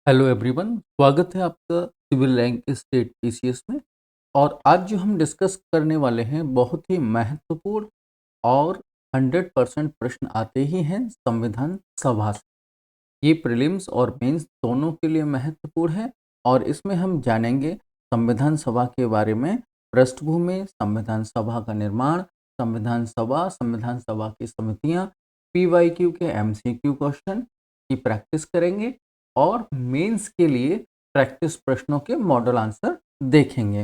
Hello everyone, स्वागत है आपका सिविल रैंक स्टेट पीसीएस में। और आज जो हम डिस्कस करने वाले हैं बहुत ही महत्वपूर्ण और 100% प्रश्न आते ही हैं संविधान सभा से। ये प्रीलिम्स और मेंस दोनों के लिए महत्वपूर्ण है और इसमें हम जानेंगे संविधान सभा के बारे में, पृष्ठभूमि, संविधान सभा का निर्माण, संविधान सभा की समितियाँ, पीवाईक्यू के एमसीक्यू क्वेश्चन की प्रैक्टिस करेंगे और मेंस के लिए प्रैक्टिस प्रश्नों के मॉडल आंसर देखेंगे।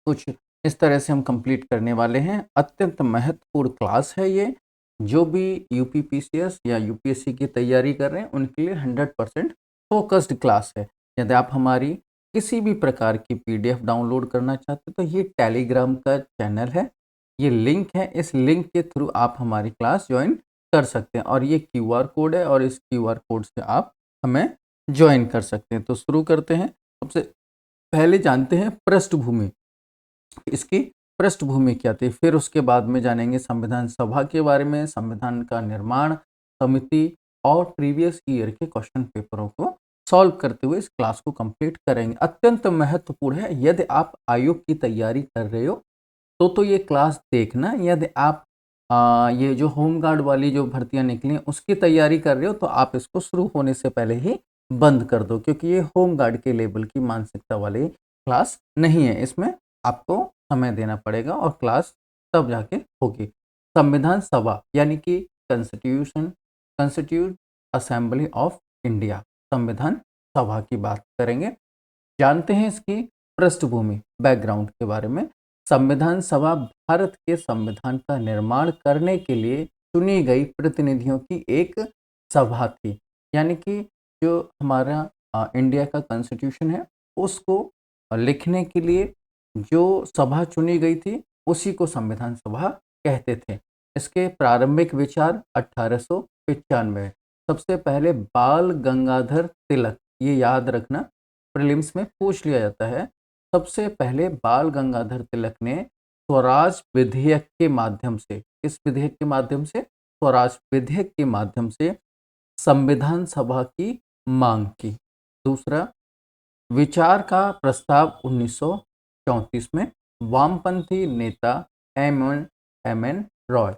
कुछ इस तरह से हम कंप्लीट करने वाले हैं। अत्यंत महत्वपूर्ण क्लास है ये। जो भी यूपीपीसीएस या यूपीएससी की तैयारी कर रहे हैं उनके लिए 100% फोकस्ड क्लास है। यदि आप हमारी किसी भी प्रकार की पीडीएफ डाउनलोड करना चाहते हैं तो ये टेलीग्राम का चैनल है, ये लिंक है, इस लिंक के थ्रू आप हमारी क्लास ज्वाइन कर सकते हैं और ये क्यूआर कोड है और इस क्यूआर कोड से आप हमें ज्वाइन कर सकते हैं। तो शुरू करते हैं। सबसे पहले जानते हैं पृष्ठभूमि, इसकी पृष्ठभूमि क्या थी, फिर उसके बाद में जानेंगे संविधान सभा के बारे में, संविधान का निर्माण समिति और प्रीवियस ईयर के क्वेश्चन पेपरों को सॉल्व करते हुए इस क्लास को कंप्लीट करेंगे। अत्यंत महत्वपूर्ण है। यदि आप आयोग की तैयारी कर रहे हो तो ये क्लास देखना। यदि आप ये जो होम गार्ड वाली जो भर्तियां निकली हैं उसकी तैयारी कर रहे हो तो आप इसको शुरू होने से पहले ही बंद कर दो, क्योंकि ये होम गार्ड के लेवल की मानसिकता वाली क्लास नहीं है। इसमें आपको समय देना पड़ेगा और क्लास तब जाके होगी। संविधान सभा यानी कि कंस्टिट्यूट असेंबली ऑफ इंडिया, संविधान सभा की बात करेंगे। जानते हैं इसकी पृष्ठभूमि, बैकग्राउंड के बारे में। संविधान सभा भारत के संविधान का निर्माण करने के लिए चुनी गई प्रतिनिधियों की एक सभा थी। यानी कि जो हमारा इंडिया का कॉन्स्टिट्यूशन है उसको लिखने के लिए जो सभा चुनी गई थी उसी को संविधान सभा कहते थे। इसके प्रारंभिक विचार 1895। सबसे पहले बाल गंगाधर तिलक, ये याद रखना, प्रीलिम्स में पूछ लिया जाता है। सबसे पहले बाल गंगाधर तिलक ने स्वराज विधेयक के माध्यम से, इस विधेयक के माध्यम से, स्वराज विधेयक के माध्यम से संविधान सभा की मांग की। दूसरा, विचार का प्रस्ताव 1934 में वामपंथी नेता एम एन रॉय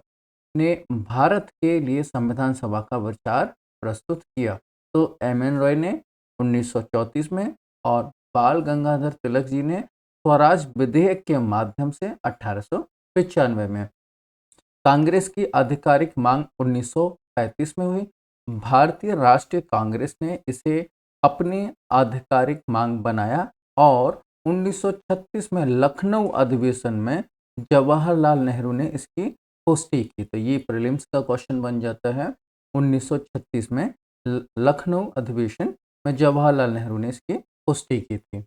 ने भारत के लिए संविधान सभा का विचार प्रस्तुत किया। तो एम एन रॉय ने 1934 में और बाल गंगाधर तिलक जी ने स्वराज विधेयक के माध्यम से 1895 में। कांग्रेस की आधिकारिक मांग 1935 में हुई। भारतीय राष्ट्रीय कांग्रेस ने इसे अपनी आधिकारिक मांग बनाया और 1936 में लखनऊ अधिवेशन में जवाहरलाल नेहरू ने इसकी पुष्टि की। तो ये प्रीलिम्स का क्वेश्चन बन जाता है। 1936 में लखनऊ अधिवेशन में जवाहरलाल नेहरू ने इसकी पुष्टि की थी।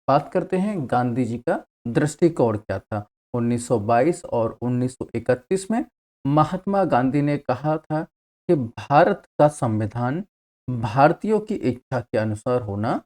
बात करते हैं गांधी जी का दृष्टिकोण क्या था। 1922 और 1931 में महात्मा गांधी ने कहा था कि भारत का संविधान भारतीयों की इच्छा के अनुसार होना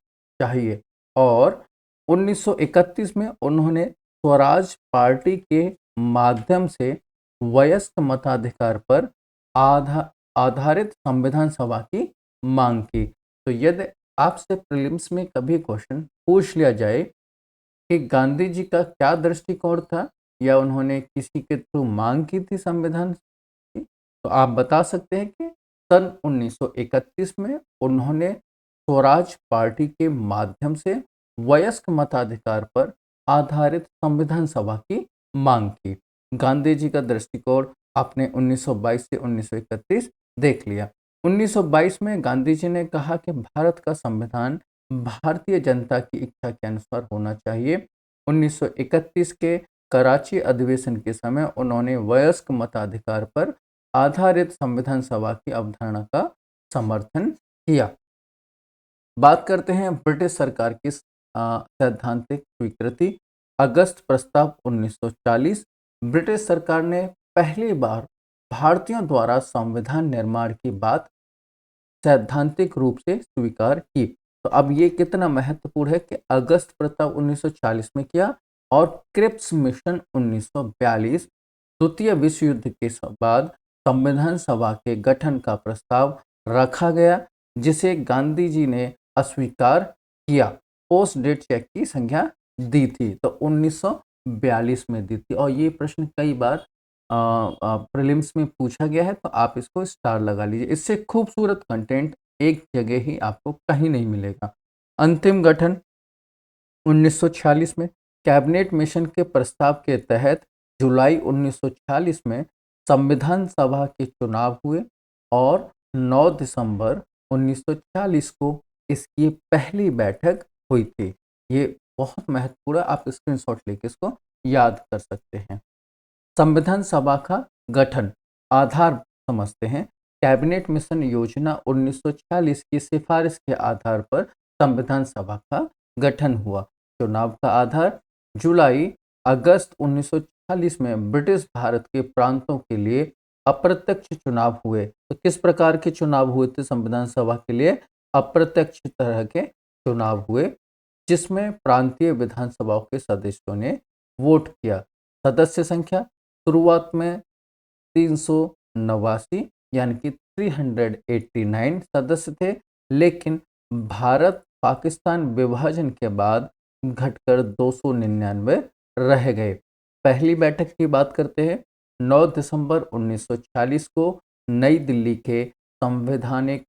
चाहिए और 1931 में उन्होंने स्वराज पार्टी के माध्यम से वयस्क मताधिकार पर आधारित संविधान सभा की मांग की। तो यदि आपसे प्रीलिम्स में कभी क्वेश्चन पूछ लिया जाए कि गांधी जी का क्या दृष्टिकोण था या उन्होंने किसी के थ्रू मांग की थी संविधान की, तो आप बता सकते हैं कि सन 1931 में उन्होंने स्वराज पार्टी के माध्यम से वयस्क मताधिकार पर आधारित संविधान सभा की मांग की। गांधी जी का दृष्टिकोण आपने 1922 से 1931 देख लिया। 1922 में गांधी जी ने कहा कि भारत का संविधान भारतीय जनता की इच्छा के अनुसार होना चाहिए। 1931 के कराची अधिवेशन के समय उन्होंने वयस्क मताधिकार पर आधारित संविधान सभा की अवधारणा का समर्थन किया। बात करते हैं ब्रिटिश सरकार की सैद्धांतिक स्वीकृति। अगस्त प्रस्ताव 1940। ब्रिटिश सरकार ने पहली बार भारतीयों द्वारा संविधान निर्माण की बात सैद्धांतिक रूप से स्वीकार की। तो अब ये कितना महत्वपूर्ण है कि अगस्त प्रस्ताव 1940 में किया और क्रिप्स मिशन 1942, द्वितीय विश्व युद्ध के बाद संविधान सभा के गठन का प्रस्ताव रखा गया, जिसे गांधी जी ने अस्वीकार किया। पोस्ट डेट चेक की संख्या दी थी तो 1942 में दी थी और ये प्रश्न कई बार प्रीलिम्स में पूछा गया है तो आप इसको स्टार लगा लीजिए। इससे खूबसूरत कंटेंट एक जगह ही आपको कहीं नहीं मिलेगा। अंतिम गठन 1946 में कैबिनेट मिशन के प्रस्ताव के तहत जुलाई 1946 में संविधान सभा के चुनाव हुए और 9 दिसंबर 1940 को इसकी पहली बैठक हुई थी। ये बहुत महत्वपूर्ण है, आप स्क्रीनशॉट लेके इसको याद कर सकते हैं। संविधान सभा का गठन आधार समझते हैं। कैबिनेट मिशन योजना 1940 की सिफारिश के आधार पर संविधान सभा का गठन हुआ। चुनाव का आधार जुलाई अगस्त 1940 में ब्रिटिश भारत के प्रांतों के लिए अप्रत्यक्ष चुनाव हुए। तो किस प्रकार के चुनाव हुए थे संविधान सभा के लिए? अप्रत्यक्ष तरह के चुनाव हुए जिसमें प्रांतीय विधानसभाओं के सदस्यों ने वोट किया। सदस्य संख्या शुरुआत में 389 यानी कि 389 सदस्य थे, लेकिन भारत पाकिस्तान विभाजन के बाद घटकर 299 रह गए। पहली बैठक की बात करते हैं। 9 दिसंबर 1940 को नई दिल्ली के संवैधानिक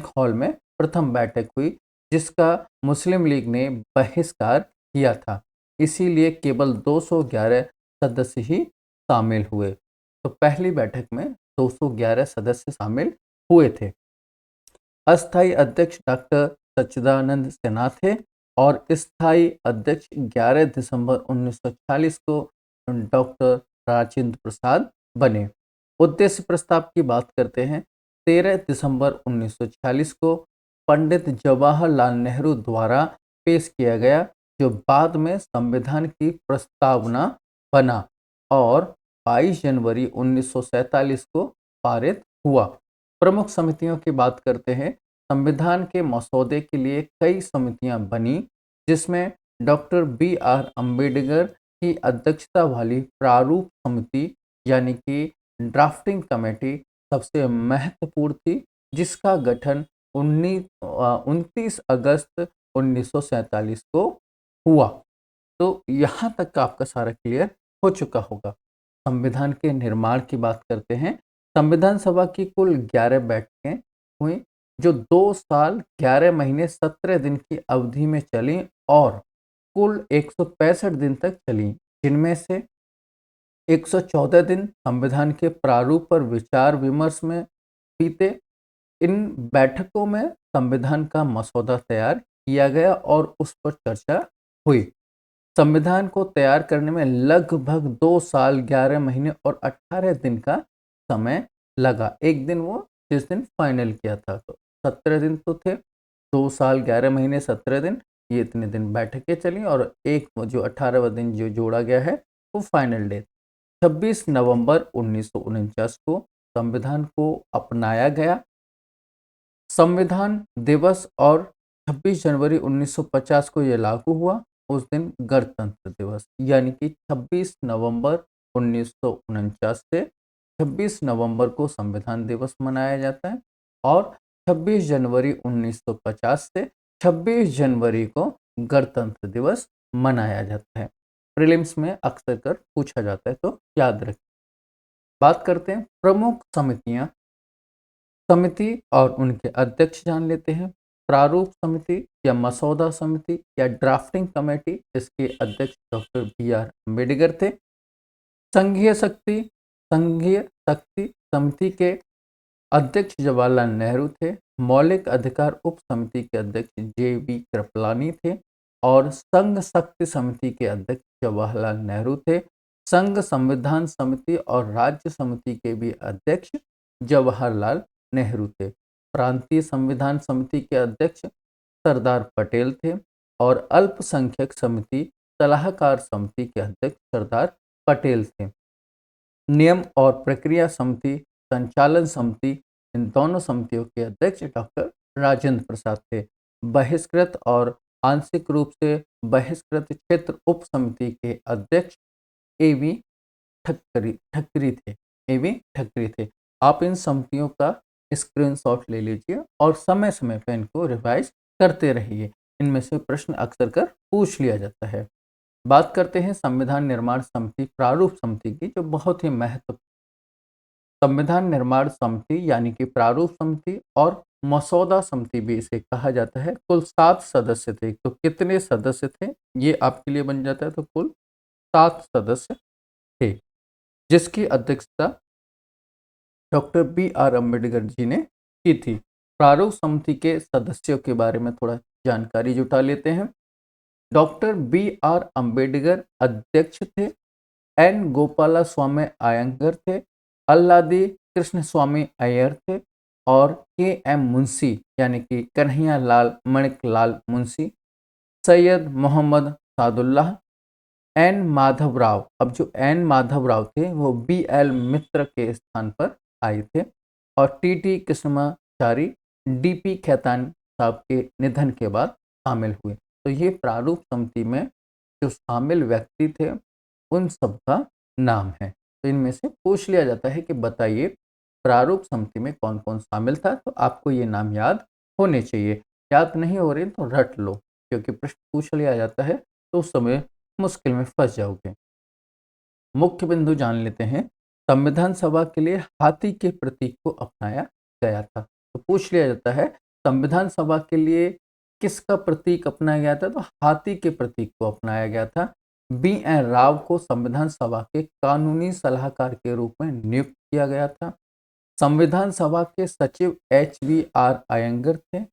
हॉल में प्रथम बैठक हुई जिसका मुस्लिम लीग ने बहिष्कार किया था। इसीलिए केवल 211 सदस्य ही शामिल हुए। तो पहली बैठक में 211 सदस्य शामिल हुए थे। अस्थायी अध्यक्ष डॉक्टर सच्चिदानंद सिन्हा थे और स्थायी अध्यक्ष 11 दिसंबर 1940 को डॉक्टर राजेंद्र प्रसाद बने। उद्देश्य प्रस्ताव की बात करते हैं। 13 दिसंबर 1940 को पंडित जवाहरलाल नेहरू द्वारा पेश किया गया जो बाद में संविधान की प्रस्तावना बना और 22 जनवरी 1947 को पारित हुआ। प्रमुख समितियों की बात करते हैं। संविधान के मसौदे के लिए कई समितियां बनी जिसमें डॉक्टर B.R. अम्बेडकर की अध्यक्षता वाली प्रारूप समिति यानी कि ड्राफ्टिंग कमेटी सबसे महत्वपूर्ण थी जिसका गठन 29 अगस्त 1947 को हुआ। तो यहाँ तक का आपका सारा क्लियर हो चुका होगा। संविधान के निर्माण की बात करते हैं। संविधान सभा की कुल 11 बैठकें हुई जो 2 साल 11 महीने 17 दिन की अवधि में चली और कुल 165 दिन तक चली, जिनमें से 114 दिन संविधान के प्रारूप पर विचार विमर्श में बीते। इन बैठकों में संविधान का मसौदा तैयार किया गया और उस पर चर्चा हुई। संविधान को तैयार करने में लगभग 2 साल 11 महीने और 18 दिन का समय लगा। एक दिन वो जिस दिन फाइनल किया था तो 17 दिन तो थे। 2 साल 11 महीने 17 दिन ये इतने दिन बैठकें चली और एक जो 18वां दिन जो जोड़ा गया है वो फाइनल डे। 26 नवंबर 1949 को संविधान को अपनाया गया। संविधान दिवस और 26 जनवरी 1950 को यह लागू हुआ। उस दिन गणतंत्र दिवस यानी कि 26 नवंबर 1949 से 26 नवंबर को संविधान दिवस मनाया जाता है और 26 जनवरी 1950 से 26 जनवरी को गणतंत्र दिवस मनाया जाता है। प्रीलिम्स में अक्सर कर पूछा जाता है तो याद रखें। बात करते हैं प्रमुख समितियां। समिति और उनके अध्यक्ष जान लेते हैं। प्रारूप समिति या मसौदा समिति या ड्राफ्टिंग कमेटी, इसके अध्यक्ष डॉक्टर B.R. अम्बेडकर थे। संघीय शक्ति समिति के अध्यक्ष जवाहरलाल नेहरू थे। मौलिक अधिकार उप समिति के अध्यक्ष J.B. कृपलानी थे और संघ शक्ति समिति के अध्यक्ष जवाहरलाल नेहरू थे। संघ संविधान समिति और राज्य समिति के भी अध्यक्ष जवाहरलाल नेहरू थे। प्रांतीय संविधान समिति के अध्यक्ष सरदार पटेल थे और अल्पसंख्यक समिति सलाहकार समिति के अध्यक्ष सरदार पटेल थे। नियम और प्रक्रिया समिति, संचालन समिति, इन दोनों समितियों के अध्यक्ष डॉक्टर राजेंद्र प्रसाद थे। बहिष्कृत और आंशिक रूप से बहिष्कृत क्षेत्र उप समिति के अध्यक्ष A.V. ठक्करी थे। आप इन समितियों का स्क्रीनशॉट ले लीजिए और समय समय पे इनको रिवाइज करते रहिए। इनमें से प्रश्न अक्सर कर पूछ लिया जाता है। बात करते हैं संविधान निर्माण समिति प्रारूप समिति की, जो बहुत ही महत्व संविधान निर्माण समिति यानी कि प्रारूप समिति और मसौदा समिति भी इसे कहा जाता है। कुल 7 सदस्य थे। तो कितने सदस्य थे ये आपके लिए बन जाता है, तो कुल 7 सदस्य थे, जिसकी अध्यक्षता doctor B R Ambedkar ji ने की थी। प्रारूप समिति के सदस्यों के बारे में थोड़ा जानकारी जुटा लेते हैं। डॉक्टर बी आर अम्बेडकर अध्यक्ष थे, एन गोपाला स्वामी अयंगर थे, अल्लादी कृष्ण स्वामी अय्यर थे और के एम मुंशी यानी कि कन्हैया लाल मणिक लाल मुंशी, सैयद मोहम्मद सादुल्लाह, एन माधवराव। अब जो एन माधवराव थे वो बी एल मित्र के स्थान पर आए थे और T T Krishnamachari D P Khetan साहब के निधन के बाद शामिल हुए। तो ये प्रारूप समिति में जो शामिल व्यक्ति थे उन सब का नाम है। तो इनमें से पूछ लिया जाता है कि बताइए प्रारूप समिति में कौन कौन शामिल था, तो आपको ये नाम याद होने चाहिए। याद नहीं हो रहे तो रट लो, क्योंकि प्रश्न पूछ लिया जाता है तो उस समय मुश्किल में फंस जाओगे। मुख्य बिंदु जान लेते हैं। संविधान सभा के लिए हाथी के प्रतीक को अपनाया गया था। तो पूछ लिया जाता है संविधान सभा के लिए किसका प्रतीक अपनाया गया था, तो हाथी के प्रतीक को अपनाया गया था। बी एन राव को संविधान सभा के कानूनी सलाहकार के रूप में नियुक्त किया गया था। संविधान सभा के सचिव एच वी आर अयंगर थे।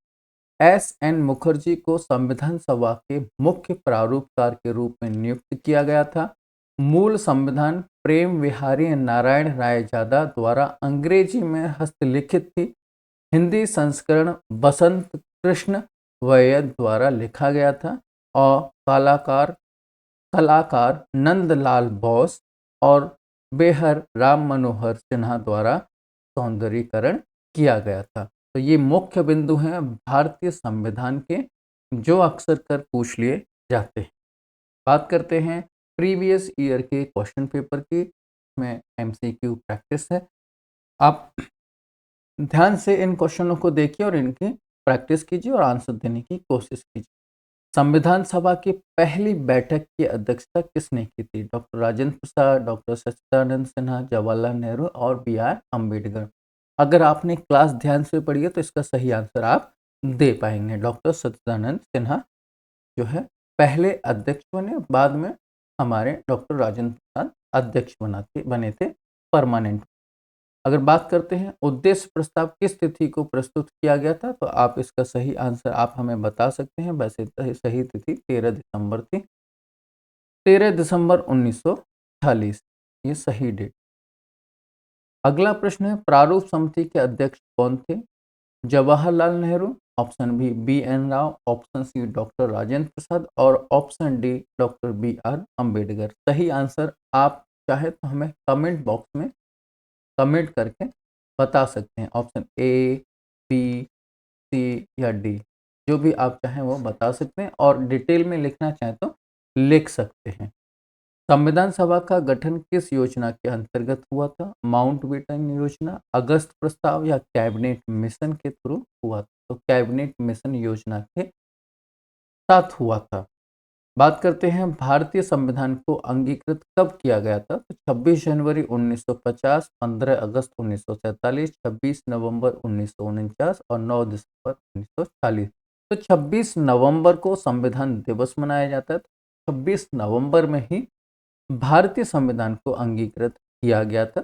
एस एन मुखर्जी को संविधान सभा के मुख्य प्रारूपकार के रूप में नियुक्त किया गया था। मूल संविधान प्रेम विहारी नारायण रायजादा द्वारा अंग्रेजी में हस्तलिखित थी। हिंदी संस्करण बसंत कृष्ण वैद द्वारा लिखा गया था और कलाकार नंदलाल बोस और बेहर राम मनोहर सिन्हा द्वारा सौंदर्यीकरण किया गया था। तो ये मुख्य बिंदु हैं भारतीय संविधान के, जो अक्सर कर पूछ लिए जाते हैं। बात करते हैं प्रीवियस ईयर के क्वेश्चन पेपर की। इसमें एमसीक्यू प्रैक्टिस है। आप ध्यान से इन क्वेश्चनों को देखिए और इनकी प्रैक्टिस कीजिए और आंसर देने की कोशिश कीजिए। संविधान सभा की पहली बैठक की अध्यक्षता किसने की थी? डॉक्टर राजेंद्र प्रसाद, डॉक्टर सच्चिदानंद सिन्हा, जवाहरलाल नेहरू और बी आर अम्बेडकर। अगर आपने क्लास ध्यान से पढ़ी है तो इसका सही आंसर आप दे पाएंगे। डॉक्टर सच्चिदानंद सिन्हा जो है पहले अध्यक्ष बने, बाद में हमारे डॉक्टर राजेंद्र प्रसाद अध्यक्ष बने थे परमानेंट। अगर बात करते हैं उद्देश्य प्रस्ताव किस तिथि को प्रस्तुत किया गया था, तो आप इसका सही आंसर आप हमें बता सकते हैं। वैसे सही तिथि 13 दिसंबर थी, 13 दिसंबर 1940, ये सही डेट। अगला प्रश्न है प्रारूप समिति के अध्यक्ष कौन थे? Jawaharlal Nehru, option B B N Rao, option C doctor Rajendra Prasad और option D doctor B R Ambedkar. सही आंसर आप चाहे तो हमें कमेंट बॉक्स में कमेंट करके बता सकते हैं। ऑप्शन ए, बी, सी या डी, जो भी आप चाहें वो बता सकते हैं और डिटेल में लिखना चाहें तो लिख सकते हैं। संविधान सभा का गठन किस योजना के अंतर्गत हुआ था? माउंटबेटन योजना, अगस्त प्रस्ताव या कैबिनेट मिशन के थ्रू हुआ था? तो कैबिनेट मिशन योजना के साथ हुआ था। बात करते हैं भारतीय संविधान को अंगीकृत कब किया गया था, तो 26 जनवरी 1950, 15 अगस्त 1947, 26 नवंबर 1949 और 9 दिसंबर 1940। तो 26 नवंबर को संविधान दिवस मनाया जाता है। तो 26 नवंबर में ही भारतीय संविधान को अंगीकृत किया गया था,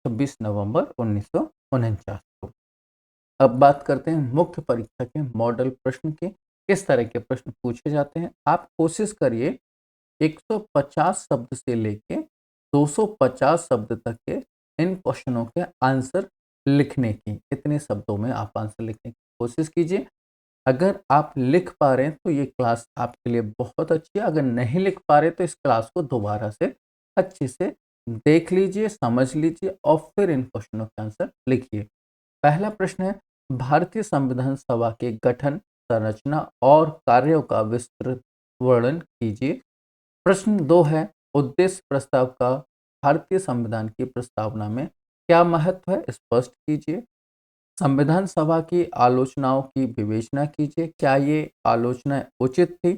26 नवंबर 1949 को। अब बात करते हैं मुख्य परीक्षा के मॉडल प्रश्न की। किस तरह के प्रश्न पूछे जाते हैं? आप कोशिश करिए 150 शब्द से लेके 250 शब्द तक के इन क्वेश्चनों के आंसर लिखने की। इतने शब्दों में आप आंसर लिखने की कोशिश कीजिए। अगर आप लिख पा रहे हैं तो ये क्लास आपके लिए बहुत अच्छी है। अगर नहीं लिख पा रहे तो इस क्लास को दोबारा से अच्छे से देख लीजिए, समझ लीजिए और फिर इन क्वेश्चनों के आंसर लिखिए। पहला प्रश्न है भारतीय संविधान सभा के गठन, संरचना और कार्यों का विस्तृत वर्णन कीजिए। प्रश्न 2 है उद्देश्य प्रस्ताव का भारतीय संविधान की प्रस्तावना में क्या महत्व है, स्पष्ट कीजिए। संविधान सभा की आलोचनाओं की विवेचना कीजिए, क्या ये आलोचना उचित थी?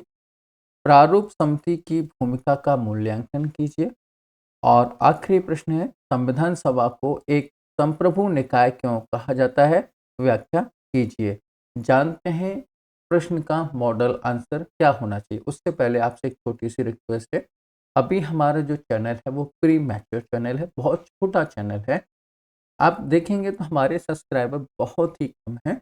प्रारूप समिति की भूमिका का मूल्यांकन कीजिए। और आखिरी प्रश्न है, संविधान सभा को एक संप्रभु निकाय क्यों कहा जाता है? व्याख्या कीजिए। जानते हैं प्रश्न का मॉडल आंसर क्या होना चाहिए। उससे पहले आपसे एक छोटी सी रिक्वेस्ट है, अभी हमारा जो चैनल है वो प्री मैच्योर चैनल है, बहुत छोटा चैनल है। आप देखेंगे तो हमारे सब्सक्राइबर बहुत ही कम हैं।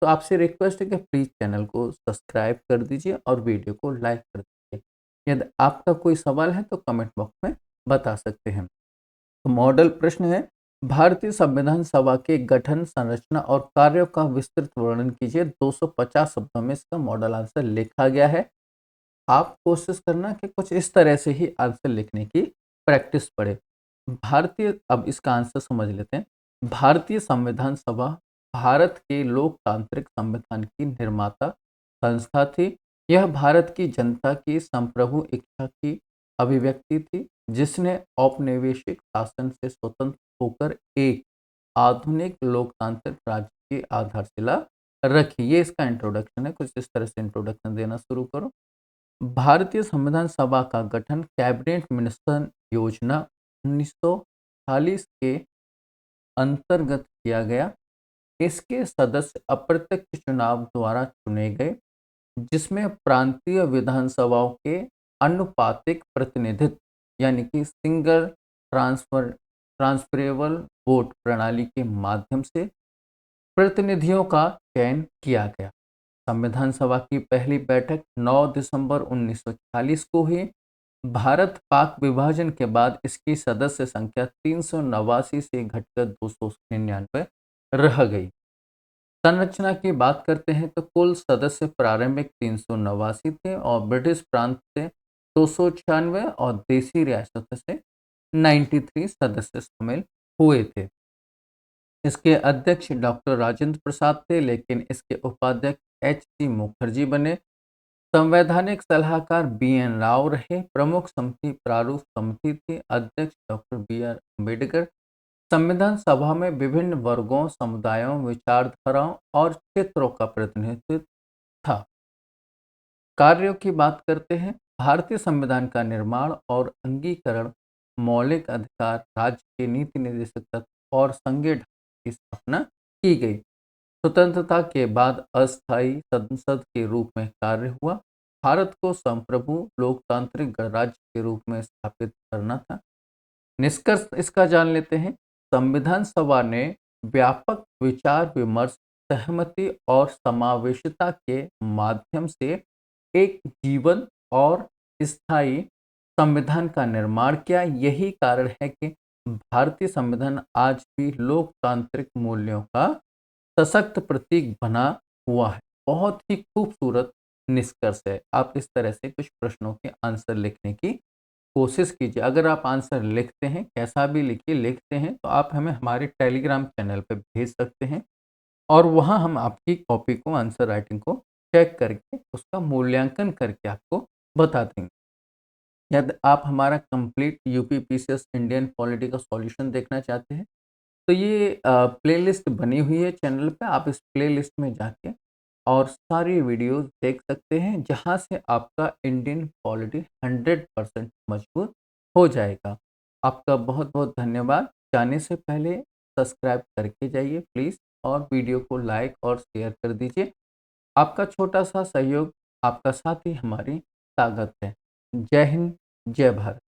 तो आपसे रिक्वेस्ट है कि प्लीज़ चैनल को सब्सक्राइब कर दीजिए और वीडियो को लाइक कर दीजिए। यदि आपका कोई सवाल है तो कमेंट बॉक्स में बता सकते हैं। तो मॉडल प्रश्न है, भारतीय संविधान सभा के गठन, संरचना और कार्यों का विस्तृत वर्णन कीजिए। 250 शब्दों में इसका मॉडल आंसर लिखा गया है। आप कोशिश करना कि कुछ इस तरह से ही आंसर लिखने की प्रैक्टिस पड़े। भारतीय अब इसका आंसर समझ लेते हैं। भारतीय संविधान सभा भारत के लोकतांत्रिक संविधान की निर्माता संस्था थी। यह भारत की जनता की संप्रभु इच्छा की अभिव्यक्ति थी, जिसने औपनिवेशिक शासन से स्वतंत्र होकर एक आधुनिक लोकतांत्रिक राज्य की आधारशिला रखी। ये इसका इंट्रोडक्शन है। कुछ इस तरह से इंट्रोडक्शन देना शुरू करो। भारतीय संविधान सभा का गठन कैबिनेट मिनिस्टर योजना 1940 के अंतर्गत किया गया। इसके सदस्य अप्रत्यक्ष चुनाव द्वारा चुने गए, जिसमें प्रांतीय विधानसभाओं के अनुपातिक प्रतिनिधित्व यानी कि सिंगल ट्रांसफरेबल वोट प्रणाली के माध्यम से प्रतिनिधियों का चयन किया गया। संविधान सभा की पहली बैठक 9 दिसंबर 1940 को हुई। भारत पाक विभाजन के बाद इसकी सदस्य संख्या 389 से घटकर 299 रह गई। संरचना की बात करते हैं तो कुल सदस्य प्रारंभिक 389 थे और ब्रिटिश प्रांत से 296 और देसी रियासतों से 93 सदस्य शामिल हुए थे। इसके अध्यक्ष डॉक्टर राजेंद्र प्रसाद थे, लेकिन इसके उपाध्यक्ष एच.सी. मुखर्जी बने। संवैधानिक सलाहकार बी.एन. राव रहे। प्रमुख समिति प्रारूप समिति थी। अध्यक्ष डॉक्टर बी.आर. अम्बेडकर। संविधान सभा में विभिन्न वर्गों, समुदायों, विचारधाराओं और क्षेत्रों का प्रतिनिधित्व था। कार्यों की बात करते हैं। भारतीय संविधान का निर्माण और अंगीकरण, मौलिक अधिकार, राज्य के नीति निर्देशक तत्व और संघीय ढांचे की स्थापना की गई। स्वतंत्रता के बाद अस्थायी संसद के रूप में कार्य हुआ। भारत को संप्रभु लोकतांत्रिक गणराज्य के रूप में स्थापित करना था। निष्कर्ष इसका जान लेते हैं। संविधान सभा ने व्यापक विचार विमर्श, सहमति और समावेशिता के माध्यम से एक जीवन और स्थायी संविधान का निर्माण किया। यही कारण है कि भारतीय संविधान आज भी लोकतांत्रिक मूल्यों का सशक्त प्रतीक बना हुआ है। बहुत ही खूबसूरत निष्कर्ष है। आप इस तरह से कुछ प्रश्नों के आंसर लिखने की कोशिश कीजिए। अगर आप आंसर लिखते हैं, कैसा भी लिखिए, लिखते हैं तो आप हमें हमारे टेलीग्राम चैनल पे भेज सकते हैं और वहाँ हम आपकी कॉपी को, आंसर राइटिंग को चेक करके उसका मूल्यांकन करके आपको बता देंगे। यदि आप हमारा complete UP PCS Indian polity का सॉल्यूशन देखना चाहते हैं तो ये प्लेलिस्ट बनी हुई है चैनल पे। आप इस प्लेलिस्ट में जाके और सारी वीडियोस देख सकते हैं, जहाँ से आपका इंडियन पॉलिटी 100% मजबूत हो जाएगा। आपका बहुत बहुत धन्यवाद। जाने से पहले सब्सक्राइब करके जाइए प्लीज़ और वीडियो को लाइक और शेयर कर दीजिए। आपका छोटा सा सहयोग, आपका साथ ही हमारी ताकत है। जय हिंद, जय भारत।